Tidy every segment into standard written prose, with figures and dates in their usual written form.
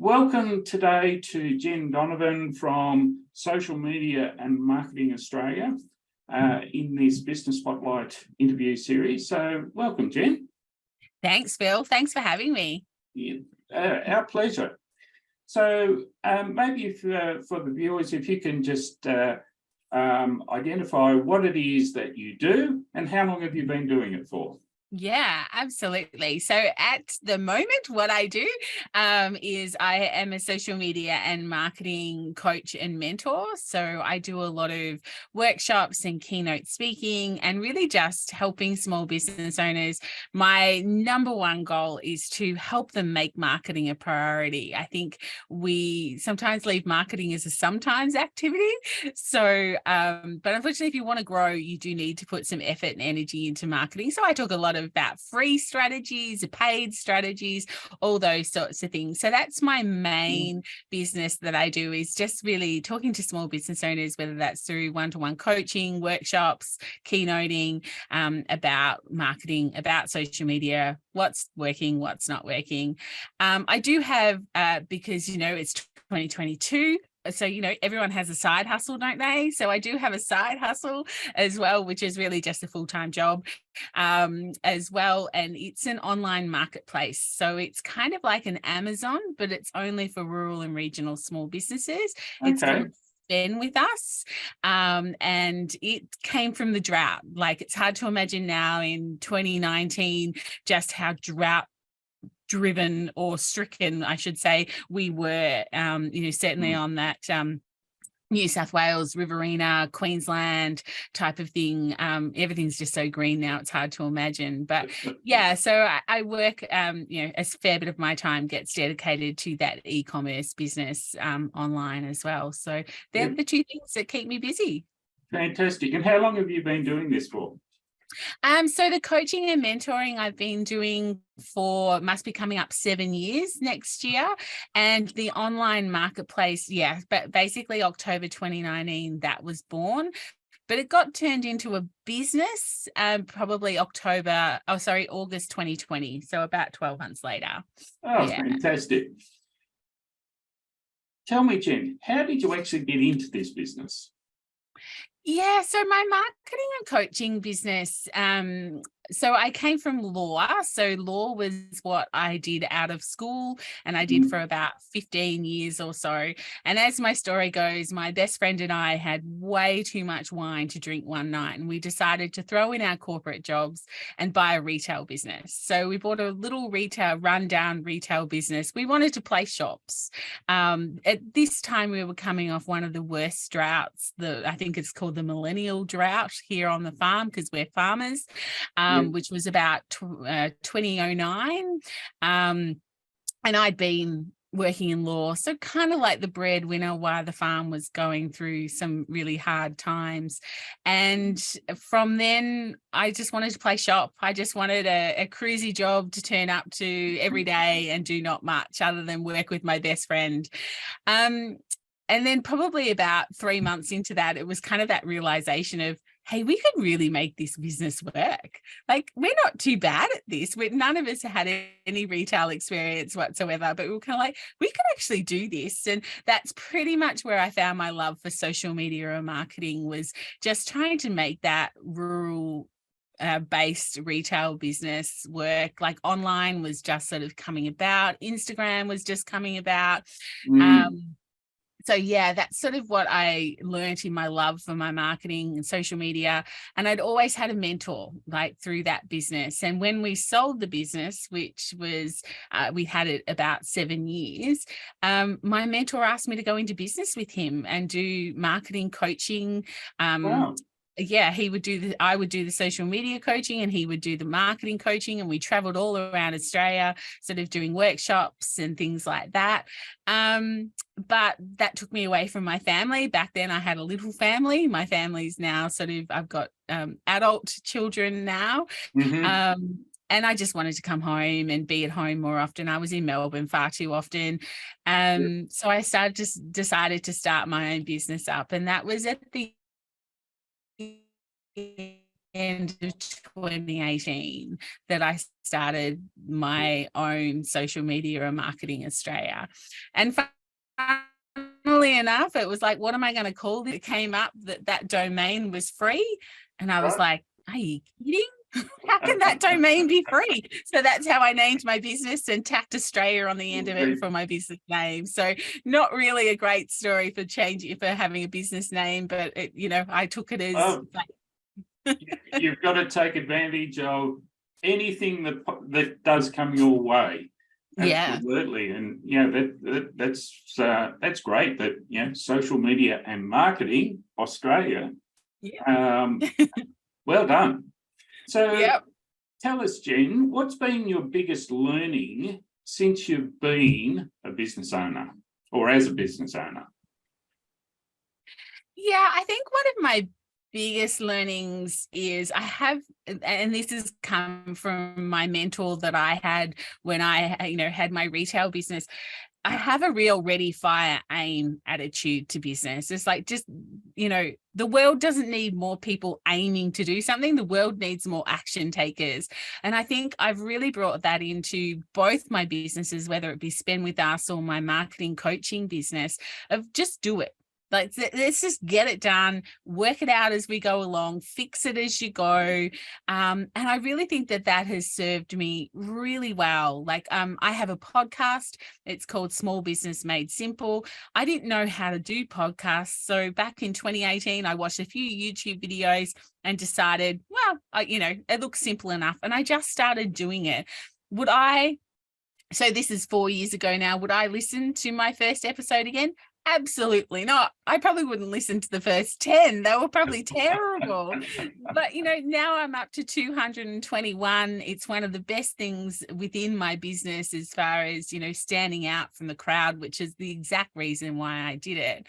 Welcome today to Jenn Donovan from Social Media and Marketing Australia in this Business Spotlight interview series. So welcome, Jenn. Thanks, Phil. Thanks for having me. Yeah, our pleasure. So maybe if, for the viewers, if you can just identify what it is that you do and how long have you been doing it for? Yeah, absolutely. So at the moment, what I do is I am a social media and marketing coach and mentor. So I do a lot of workshops and keynote speaking and really just helping small business owners. My number one goal is to help them make marketing a priority. I think we sometimes leave marketing as a sometimes activity. So, but unfortunately, if you want to grow, you do need to put some effort and energy into marketing. So I talk a lot about free strategies, paid strategies, all those sorts of things. So that's my main business that I do, is just really talking to small business owners, whether that's through one-to-one coaching, workshops, keynoting, about marketing, about social media, what's working, what's not working. I do have, because, it's 2022, so, everyone has a side hustle, don't they? So I do have a side hustle as well, which is really just a full-time job as well. And it's an online marketplace. So it's kind of like an Amazon, but it's only for rural and regional small businesses. Okay. It's called Jenn with us. And it came from the drought. Like, it's hard to imagine now in 2019, just how drought driven or stricken, I should say, we were, certainly on that New South Wales, Riverina, Queensland type of thing. Everything's just so green now, it's hard to imagine. But yeah, so I work, a fair bit of my time gets dedicated to that e-commerce business online as well. So they're the two things that keep me busy. Fantastic. And how long have you been doing this for? So the coaching and mentoring I've been doing must be coming up 7 years next year. And the online marketplace, but basically October 2019, that was born. But it got turned into a business probably August 2020. So about 12 months later. Oh, yeah. Fantastic. Tell me, Jenn, how did you actually get into this business? Yeah, so my marketing and coaching business, so I came from law. So law was what I did out of school, and I did for about 15 years or so. And as my story goes, my best friend and I had way too much wine to drink one night, and we decided to throw in our corporate jobs and buy a retail business. So we bought a little rundown retail business. We wanted to play shops. At this time, we were coming off one of the worst droughts. I think it's called the millennial drought here on the farm, because we're farmers, which was about 2009. And I'd been working in law, so kind of like the breadwinner while the farm was going through some really hard times. And from then, I just wanted to play shop. I just wanted a cruisy job to turn up to every day and do not much other than work with my best friend. And then probably about 3 months into that, it was kind of that realization of, hey, we could really make this business work. Like, we're not too bad at this. None of us had any retail experience whatsoever, but we were kind of like, we could actually do this. And that's pretty much where I found my love for social media and marketing, was just trying to make that rural based retail business work. Like, online was just sort of coming about. Instagram was just coming about. So yeah, that's sort of what I learned in my love for my marketing and social media. And I'd always had a mentor, like, through that business. And when we sold the business, which was, we had it about 7 years, my mentor asked me to go into business with him and do marketing coaching. Wow. Yeah, I would do the social media coaching, and he would do the marketing coaching, and we traveled all around Australia, sort of doing workshops and things like that. But that took me away from my family. Back then I had a little family. My family's now I've got adult children now. And I just wanted to come home and be at home more often. I was in Melbourne far too often. So I decided to start my own business up. And that was at the end of 2018 that I started my own social media and marketing Australia. And funnily enough, it was like, what am I going to call this? It came up that domain was free. And I was like, are you kidding? How can that domain be free? So that's how I named my business and tacked Australia on the end of it for my business name. So not really a great story for having a business name, but it, I took it as you've got to take advantage of anything that does come your way. Absolutely. Yeah. And that's great that social media and marketing Australia. Well done. So tell us, Jen, what's been your biggest learning since you've been a business owner or as a business owner? Yeah, I think one of my biggest learnings is and this has come from my mentor that I had when I, had my retail business. I have a real ready, fire, aim attitude to business. It's like, the world doesn't need more people aiming to do something. The world needs more action takers. And I think I've really brought that into both my businesses, whether it be Spend With Us or my marketing coaching business, of just do it. Like, let's just get it done, work it out as we go along, fix it as you go. And I really think that has served me really well. Like, I have a podcast. It's called Small Business Made Simple. I didn't know how to do podcasts. So back in 2018, I watched a few YouTube videos and decided, well, it looks simple enough. And I just started doing it. So this is 4 years ago now. Would I listen to my first episode again? Absolutely not. I probably wouldn't listen to the first 10. They were probably terrible. But, now I'm up to 221. It's one of the best things within my business as far as, standing out from the crowd, which is the exact reason why I did it.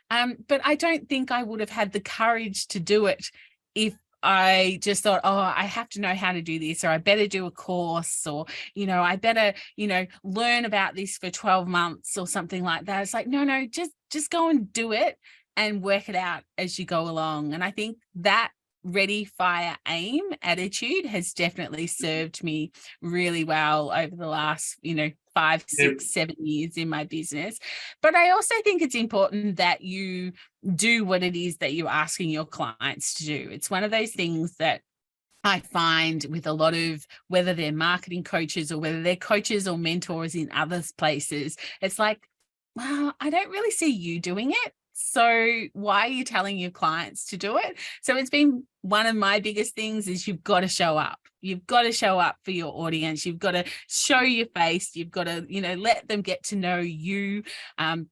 But I don't think I would have had the courage to do it if I just thought, I have to know how to do this, or I better do a course, or, I better, learn about this for 12 months or something like that. It's like, no, just go and do it and work it out as you go along. And I think that ready, fire, aim attitude has definitely served me really well over the last, 5, 6, 7 years in my business. But I also think it's important that you do what it is that you're asking your clients to do. It's one of those things that I find with a lot of, whether they're marketing coaches or whether they're coaches or mentors in other places, it's like, well, I don't really see you doing it. So why are you telling your clients to do it? So it's been one of my biggest things is you've got to show up. You've got to show up for your audience. You've got to show your face. You've got to, let them get to know you,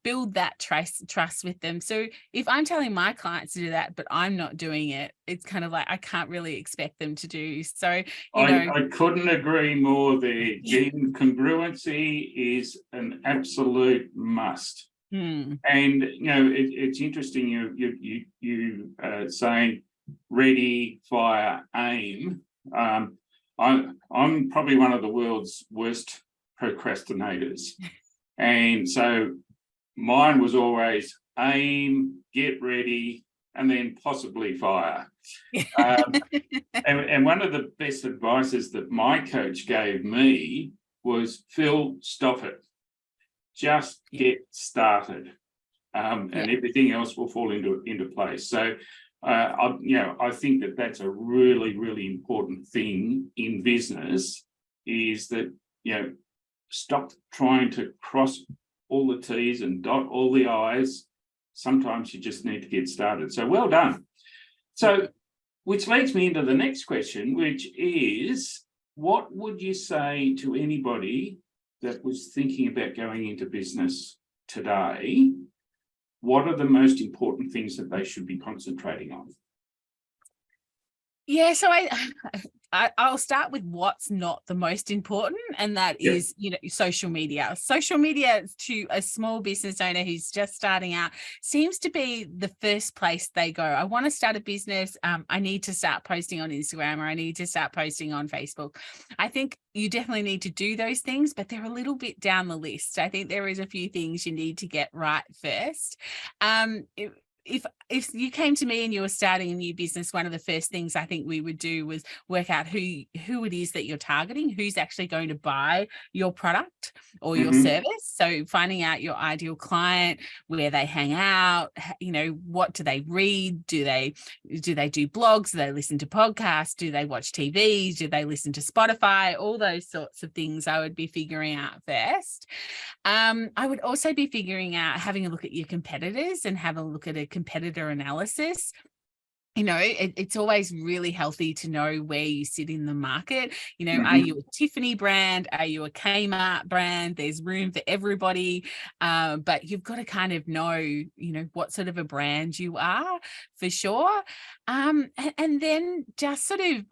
build that trust with them. So if I'm telling my clients to do that, but I'm not doing it, it's kind of like I can't really expect them to do. So, I couldn't agree more there. Jen, congruency is an absolute must. And it's interesting you saying ready, fire, aim. I'm probably one of the world's worst procrastinators, and so mine was always aim, get ready, and then possibly fire. And one of the best advices that my coach gave me was, Phil, stop it. Just get started, and everything else will fall into place. So, I think that's a really, really important thing in business, is that, stop trying to cross all the T's and dot all the I's. Sometimes you just need to get started. So well done. So, which leads me into the next question, which is, what would you say to anybody that was thinking about going into business today? What are the most important things that they should be concentrating on? Yeah, so I'll start with what's not the most important, and that is, social media. Social media to a small business owner who's just starting out seems to be the first place they go. I want to start a business. I need to start posting on Instagram, or I need to start posting on Facebook. I think you definitely need to do those things, but they're a little bit down the list. I think there is a few things you need to get right first. if you came to me and you were starting a new business, one of the first things I think we would do was work out who it is that you're targeting, who's actually going to buy your product or your service. So finding out your ideal client, where they hang out, what do they read? Do they do blogs? Do they listen to podcasts? Do they watch TV? Do they listen to Spotify? All those sorts of things I would be figuring out first. I would also be figuring out, having a look at your competitors and have a look at a competitor analysis. It's always really healthy to know where you sit in the market. Are you a Tiffany brand? Are you a Kmart brand? There's room for everybody. But you've got to kind of know, what sort of a brand you are, for sure. And then just sort of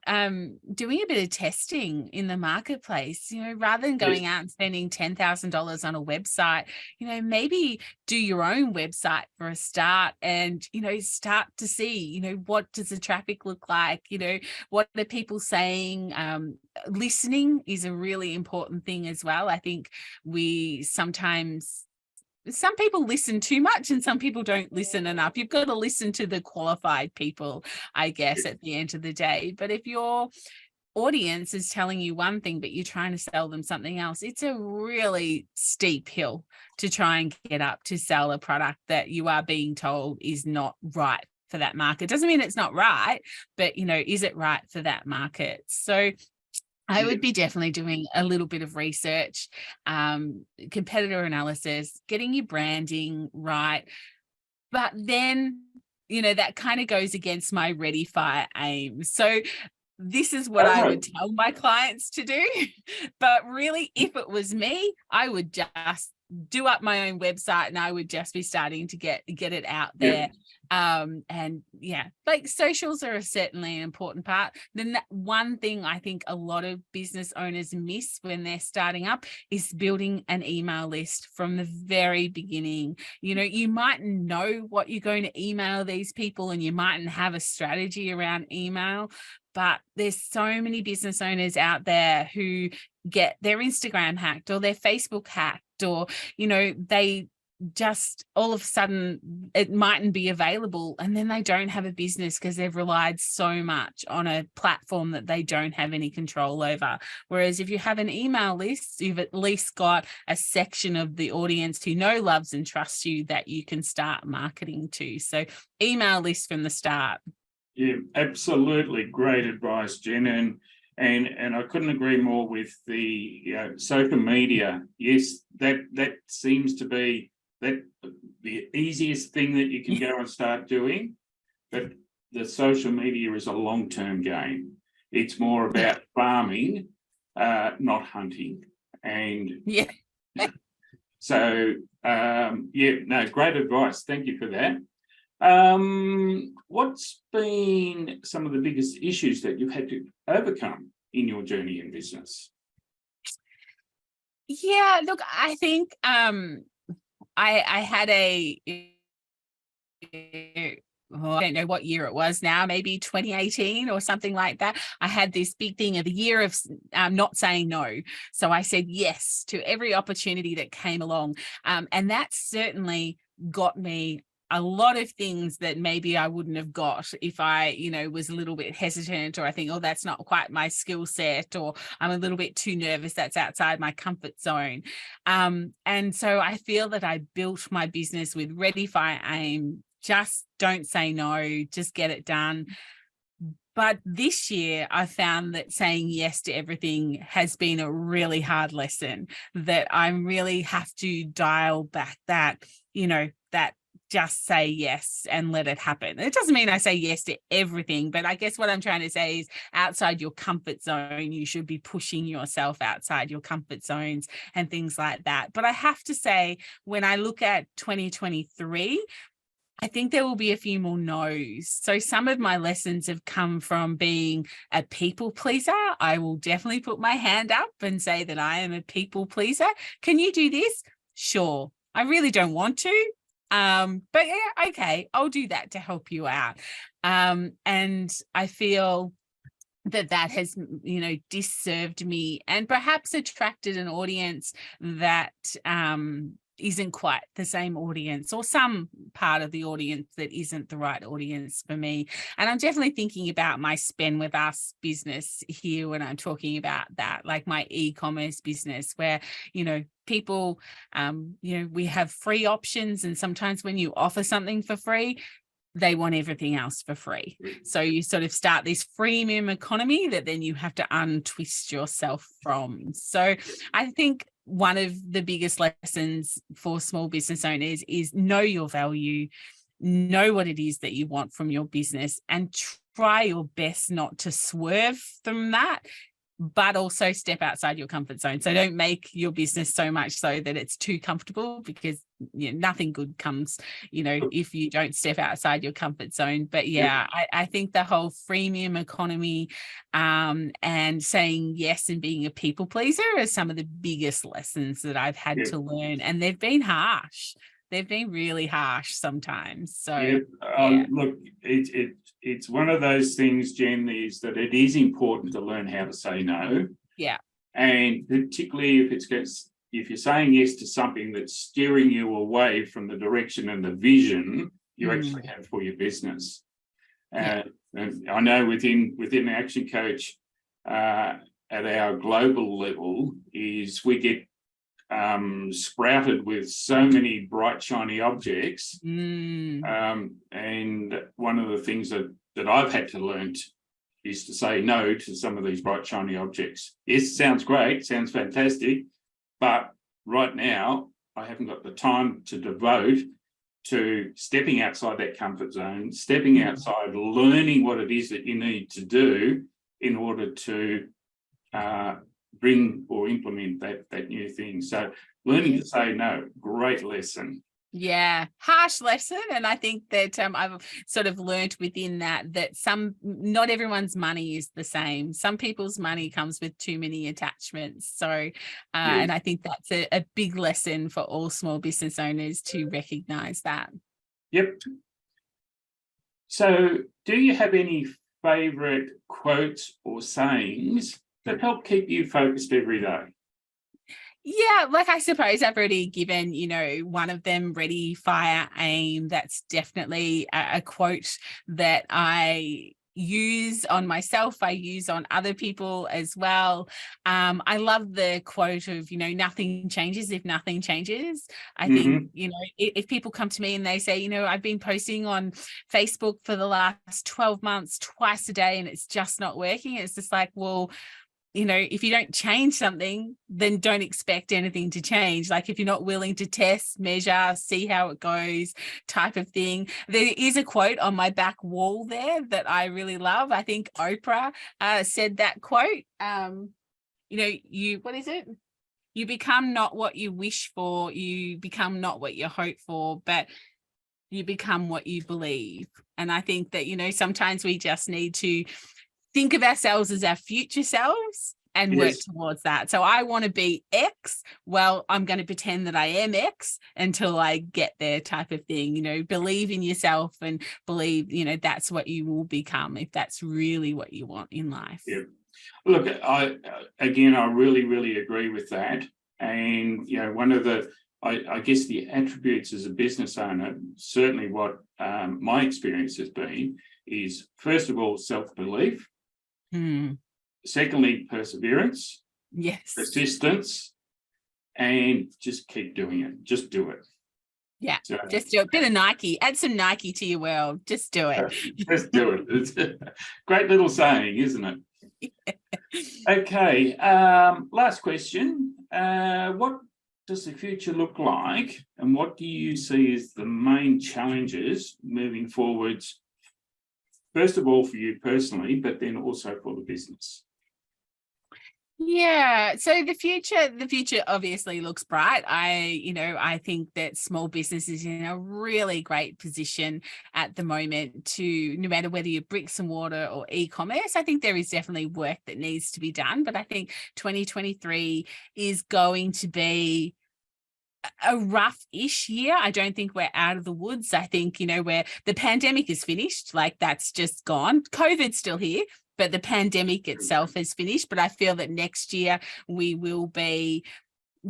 doing a bit of testing in the marketplace, rather than going out and spending $10,000 on a website, maybe do your own website for a start and, start to see, what does the traffic look like? What are people saying? Listening is a really important thing as well. I think some people listen too much and some people don't listen enough. You've got to listen to the qualified people, I guess, at the end of the day. But if your audience is telling you one thing, but you're trying to sell them something else, it's a really steep hill to try and get up to sell a product that you are being told is not right for that market. Doesn't mean it's not right, but is it right for that market? So I would be definitely doing a little bit of research, competitor analysis, getting your branding right. But then, that kind of goes against my ready, fire, aim. So this is what I would tell my clients to do. But really, if it was me, I would just do up my own website and I would just be starting to get it out there. And like socials are certainly an important part. Then that one thing I think a lot of business owners miss when they're starting up is building an email list from the very beginning. You mightn't know what you're going to email these people and you mightn't have a strategy around email, but there's so many business owners out there who get their Instagram hacked or their Facebook hacked, or, they just all of a sudden it mightn't be available and then they don't have a business because they've relied so much on a platform that they don't have any control over. Whereas if you have an email list, you've at least got a section of the audience who know, loves and trusts you that you can start marketing to. So email list from the start. Yeah, absolutely. Great advice, Jen. And I couldn't agree more with the social media. Yes, that seems to be the easiest thing that you can go and start doing. But the social media is a long-term game. It's more about farming, not hunting. And so, great advice. Thank you for that. What's been some of the biggest issues that you've had to overcome in your journey in business? Yeah, look, I think I had I don't know what year it was now, maybe 2018 or something like that. I had this big thing of a year of not saying no. So I said yes to every opportunity that came along. And that certainly got me a lot of things that maybe I wouldn't have got if I, was a little bit hesitant, or I think, oh, that's not quite my skill set, or I'm a little bit too nervous. That's outside my comfort zone. And so I feel that I built my business with ready, fire, aim. Just don't say no, just get it done. But this year, I found that saying yes to everything has been a really hard lesson, that I really have to dial back that, that just say yes and let it happen. It doesn't mean I say yes to everything, but I guess what I'm trying to say is outside your comfort zone, you should be pushing yourself outside your comfort zones and things like that. But I have to say, when I look at 2023, I think there will be a few more no's. So some of my lessons have come from being a people pleaser. I will definitely put my hand up and say that I am a people pleaser. Can you do this? Sure. I really don't want to. But yeah, okay, I'll do that to help you out. And I feel that has, disserved me and perhaps attracted an audience that isn't quite the same audience, or some part of the audience that isn't the right audience for me. And I'm definitely thinking about my Spend With Us business here when I'm talking about that, like my e-commerce business, where, people, we have free options, and sometimes when you offer something for free, they want everything else for free. So you sort of start this freemium economy that then you have to untwist yourself from. So I think one of the biggest lessons for small business owners is know your value, know what it is that you want from your business, and try your best not to swerve from that, but also step outside your comfort zone. So don't make your business so much so that it's too comfortable, because nothing good comes, if you don't step outside your comfort zone. But I think the whole freemium economy and saying yes and being a people pleaser are some of the biggest lessons that I've had to learn. And they've been harsh. They've been really harsh sometimes. So look, it's one of those things, Jen, is that it is important to learn how to say no. Yeah. And particularly if you're saying yes to something that's steering you away from the direction and the vision you actually have for your business. And I know within Action Coach, at our global level, is we get sprouted with so many bright shiny objects, and one of the things that I've had to learn is to say no to some of these bright shiny objects. Yes, sounds great, sounds fantastic, but right now I haven't got the time to devote to stepping outside that comfort zone, stepping outside, learning what it is that you need to do in order to bring or implement that new thing. So learning to say no, great lesson. Yeah, harsh lesson. And I think that I've sort of learned within that not everyone's money is the same. Some people's money comes with too many attachments. So, and I think that's a big lesson for all small business owners to recognize that. Yep. So do you have any favorite quotes or sayings that help keep you focused every day? Yeah, like I suppose I've already given, one of them, ready, fire, aim. That's definitely a quote that I use on myself. I use on other people as well. I love the quote of, nothing changes if nothing changes. I think, if people come to me and they say, I've been posting on Facebook for the last 12 months, twice a day, and it's just not working. It's just like, well, if you don't change something, then don't expect anything to change. Like if you're not willing to test, measure, see how it goes type of thing. There is a quote on my back wall there that I really love. I think Oprah said that quote. What is it? You become not what you wish for, you become not what you hope for, but you become what you believe. And I think that, sometimes we just need to think of ourselves as our future selves and work towards that. So I want to be X. Well, I'm going to pretend that I am X until I get there type of thing. Believe in yourself and believe, that's what you will become if that's really what you want in life. Yeah. Look, I really, really agree with that. And, one of the, I guess the attributes as a business owner, certainly what my experience has been is, first of all, self-belief. Secondly, perseverance, persistence, and just keep doing it. Just do it. Yeah, so, just do it. Bit of Nike. Add some Nike to your world. Just do it. Just do it. It's a great little saying, isn't it? Okay. Last question. What does the future look like, and what do you see as the main challenges moving forwards? First of all, for you personally, but then also for the business. Yeah, so the future obviously looks bright. I think that small business is in a really great position at the moment to, no matter whether you're bricks and mortar or e-commerce, I think there is definitely work that needs to be done. But I think 2023 is going to be a rough-ish year. I don't think we're out of the woods. I think, where the pandemic is finished, like that's just gone. COVID's still here, but the pandemic itself is finished. But I feel that next year we will be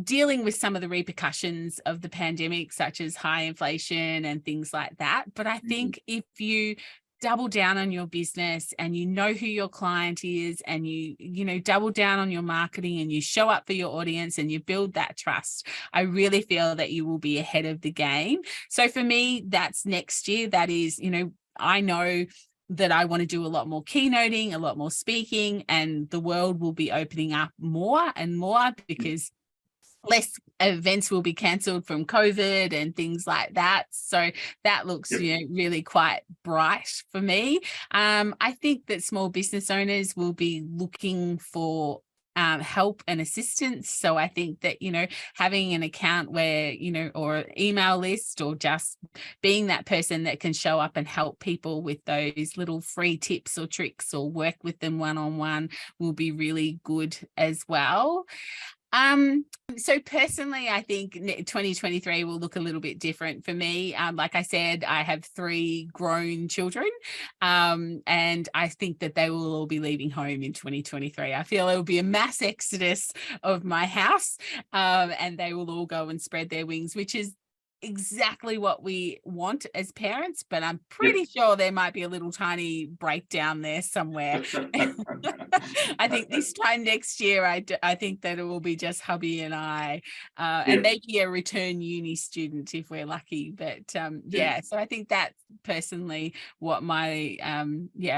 dealing with some of the repercussions of the pandemic, such as high inflation and things like that. But I think if you double down on your business and you know who your client is, and you double down on your marketing and you show up for your audience and you build that trust, I really feel that you will be ahead of the game. So for me, that's next year. That is, I know that I want to do a lot more keynoting, a lot more speaking, and the world will be opening up more and more because less events will be cancelled from COVID and things like that. So that looks, really quite bright for me. I think that small business owners will be looking for help and assistance. So I think that, having an account where, or an email list, or just being that person that can show up and help people with those little free tips or tricks, or work with them one-on-one, will be really good as well. So personally, I think 2023 will look a little bit different for me. Like I said, I have 3 grown children, and I think that they will all be leaving home in 2023. I feel it will be a mass exodus of my house, and they will all go and spread their wings, which is exactly what we want as parents, but I'm pretty sure there might be a little tiny breakdown there somewhere. I think this time next year, I think that it will be just hubby and I, and maybe a return uni student if we're lucky. But so I think that's personally what my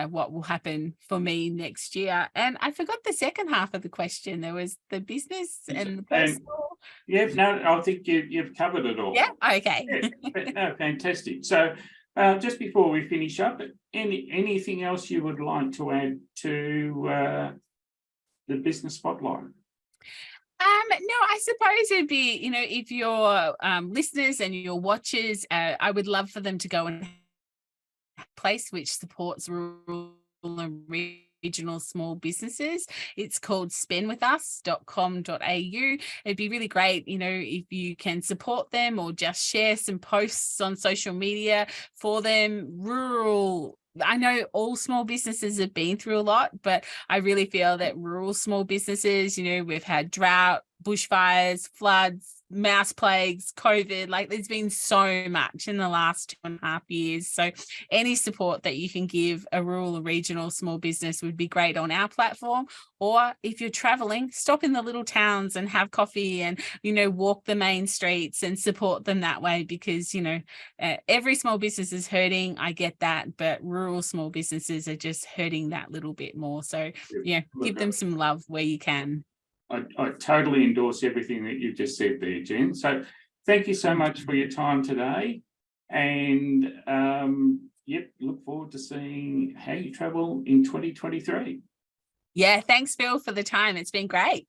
what will happen for me next year. And I forgot the second half of the question. There was the business and the personal. I think you've covered it all. Yeah. Okay. Fantastic. So just before we finish up, anything else you would like to add to the business spotlight? No, I suppose it'd be, if your listeners and your watchers, I would love for them to go and place which supports rural and regional small businesses. It's called spendwithus.com.au. It'd be really great, if you can support them, or just share some posts on social media for them. I know all small businesses have been through a lot, but I really feel that rural small businesses, we've had drought, bushfires, floods, mouse plagues, COVID, like there's been so much in the last 2.5 years. So any support that you can give a rural or regional small business would be great on our platform. Or if you're traveling, stop in the little towns and have coffee and, walk the main streets and support them that way, because, every small business is hurting. I get that, but rural small businesses are just hurting that little bit more. So, give them some love where you can. I totally endorse everything that you've just said there, Jen. So thank you so much for your time today. And look forward to seeing how you travel in 2023. Yeah, thanks, Phil, for the time. It's been great.